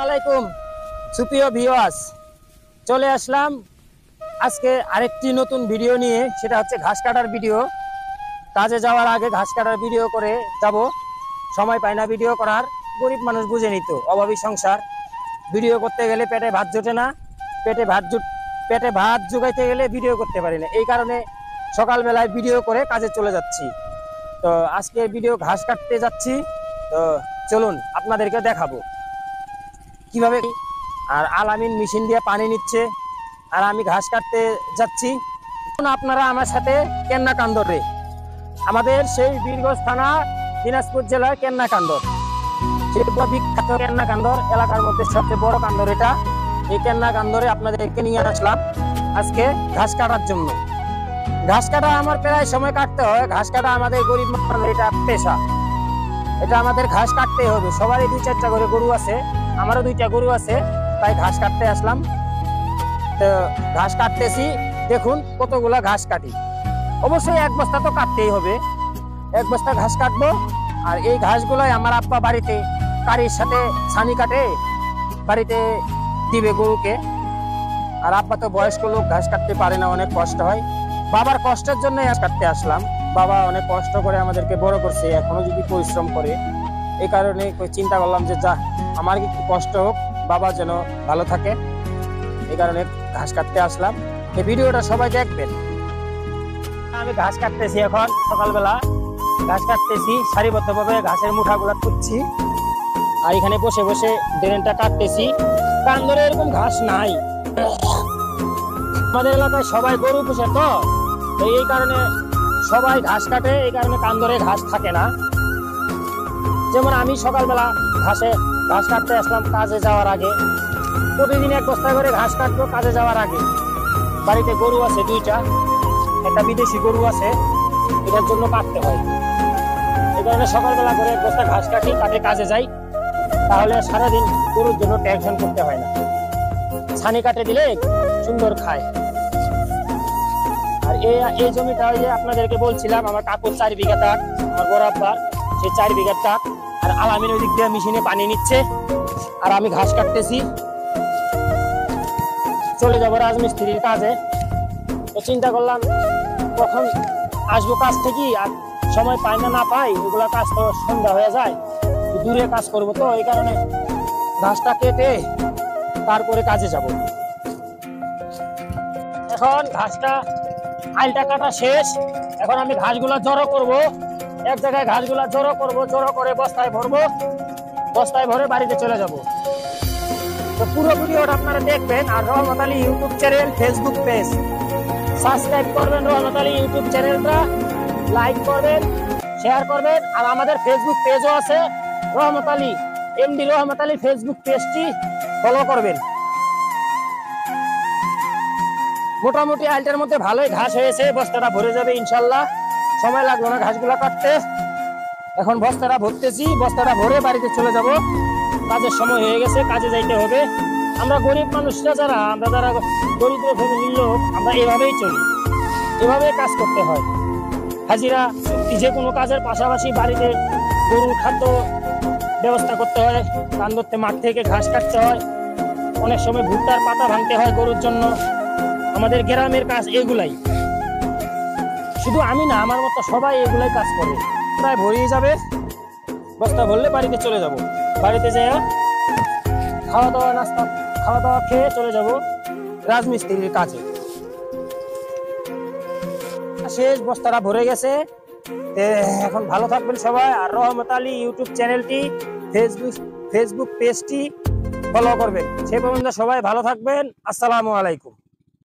আলাইকুম সুপ্রিয় ভিউয়ার্স, চলে আসলাম আজকে আরেকটি নতুন ভিডিও নিয়ে। সেটা হচ্ছে ঘাস কাটার ভিডিও। কাজে যাওয়ার আগে ঘাস কাটার ভিডিও করে যাব, সময় পাই না ভিডিও করার। গরিব মানুষ বুঝে নিত, অভাবী সংসার, ভিডিও করতে গেলে পেটে ভাত জোটে না, পেটে ভাত জোগাইতে গেলে ভিডিও করতে পারি না। এই কারণে সকালবেলায় ভিডিও করে কাজে চলে যাচ্ছি। তো আজকে ভিডিও ঘাস কাটতে যাচ্ছি, তো চলুন আপনাদেরকে দেখাবো কিভাবে। আর আলামিন মেশিন দিয়ে পানি নিচ্ছে আর আমি ঘাস কাটতে যাচ্ছি। আপনারা আমার সাথে কেন্নাকান্দরে, আমাদের সেই বীরগঞ্জ থানা, দিনাজপুর জেলার কেন্নাকান্দর, সেই বিখ্যাত কেন্নাকান্দর এলাকার মধ্যে সবচেয়ে বড় কান্দর এটা। এই কেন্নাকান্দরে আপনাদেরকে নিয়ে আসলাম আজকে ঘাস কাটার জন্য। ঘাস কাটা আমার প্রায় সময় কাটতে হয়। ঘাস কাটা আমাদের গরিব মানুষের এটা পেশা, এটা আমাদের ঘাস কাটতেই হবে। সবারই 2-4টা করে গরু আছে, আমারও 2টা গরু আছে, তাই ঘাস কাটতে আসলাম। তো ঘাস কাটতেছি, দেখুন কতগুলা ঘাস কাটি। অবশ্যই 1 বস্তা তো কাটতেই হবে, 1 বস্তা ঘাস কাটবো। আর এই ঘাসগুলোই আমার আব্বা বাড়িতে কারির সাথে ছানি কাটে বাড়িতে দিবে গরুকে। আর আব্বা তো বয়স্ক লোক, ঘাস কাটতে পারে না, অনেক কষ্ট হয়। বাবার কষ্টের জন্য ঘাস কাটতে আসলাম। বাবা অনেক কষ্ট করে আমাদেরকে বড় করছে, এখনো যদি পরিশ্রম করে। এই কারণে চিন্তা করলাম যে যা, আমার একটু কষ্ট হোক, বাবা যেন ভালো থাকে। এই কারণে ঘাস কাটতে আসলাম। এই ভিডিওটা সবাই দেখবেন। আমি ঘাস কাটতেছি, এখন সকালবেলা ঘাস কাটতেছি, সারিবদ্ধভাবে ঘাসের মুঠাগুলা তুলছি। আর এখানে বসে বসে ড্রেনটা কাটতেছি। কান্দরে এরকম ঘাস নাই, আমাদের এলাকায় সবাই গরু পুষে, তো এই কারণে সবাই ঘাস কাটে। এই কারণে কান্দরে ঘাস থাকে না। যেমন আমি সকালবেলা ঘাস কাটতে আসলাম কাজে যাওয়ার আগে। প্রতিদিন 1 বস্তা করে ঘাস কাটবো কাজে যাওয়ার আগে। বাড়িতে গরু আছে 2টা, একটা বিদেশি গরু আছে, এটার জন্য কাটতে হয়। এই কারণে সকালবেলা করে 1 বস্তা ঘাস কাটে কাজে যাই, তাহলে সারাদিন গরুর জন্য টেনশন করতে হয় না। ছানি কাটে দিলে সুন্দর খায়। আর এই জমিটা ওই যে আপনাদেরকে বলছিলাম, আমার কাকুর 4 বিঘা তাক, আমার বড় আব্বার সেই 4 বিঘা তাক। আর আলামিন ওই দিক দিয়ে মেশিনে পানি নিচ্ছে, আর আমি ঘাস কাটতেছি। চলে যাবো রাজমিস্ত্রির কাজে। তো চিন্তা করলাম কখন আসবো কাজ থেকে, আর সময় পাই না পাই, এগুলা কাজ তো সন্ধ্যা হয়ে যায়, দূরে কাজ করবো। তো এই কারণে ঘাসটা কেটে তারপরে কাজে যাব। এখন ঘাসটা আইলটা কাটা শেষ। এখন আমি ঘাসগুলা জড়ো করব, এক জায়গায় ঘাসগুলা জড়ো করব, জড়ো করে বস্তায় ভরবো, বস্তায় ভরে বাড়িতে চলে যাব। তো পুরো ভিডিওটা আপনারা দেখবেন। আর Rahmat Ali YouTube channel, Facebook page subscribe করবেন। রহমত আলী ইউটিউব চ্যানেলটা লাইক করবেন, শেয়ার করবেন। আর আমাদের ফেসবুক পেজও আছে, রহমত আলী এমডি রহমত আলী ফেসবুক পেজটি ফলো করবেন। মোটামুটি আইলটার মধ্যে ভালোই ঘাস হয়েছে, বস্তাটা ভরে যাবে ইনশাল্লাহ। সময় লাগলো না ঘাসগুলা কাটতে। এখন বস্তাটা ভরতেছি, বস্তাটা ভরে বাড়িতে চলে যাব। কাজের সময় হয়ে গেছে, কাজে যাইতে হবে। আমরা গরিব মানুষরা আমরা যারা দরিদ্র ফ্যামিলির লোক, আমরা এভাবেই চলি, এভাবেই কাজ করতে হয়। হাজিরা যে কোনো কাজের পাশাপাশি বাড়িতে গরুর খাদ্য ব্যবস্থা করতে হয়, ধান ধরতে মাঠ থেকে ঘাস কাটতে হয়, অনেক সময় ভুট্টার পাতা ভাঙতে হয় গরুর জন্য। আমাদের গ্রামের কাজ এগুলাই, শুধু আমি না, আমার মতো সবাই এগুলাই কাজ করে। প্রায় ভরিয়ে যাবে, বস্তা ভরলে বাড়িতে চলে যাব। বাড়িতে যেয়ে খাওয়া দাওয়া খেয়ে চলে যাব রাজমিস্ত্রির কাজে। শেষ, বস্তাটা ভরে গেছে। এখন ভালো থাকবেন সবাই। আর রহমত আলী ইউটিউব চ্যানেলটি, ফেসবুক পেজটি ফলো করবেন। সে পর্যন্ত সবাই ভালো থাকবেন। আসসালামু আলাইকুম।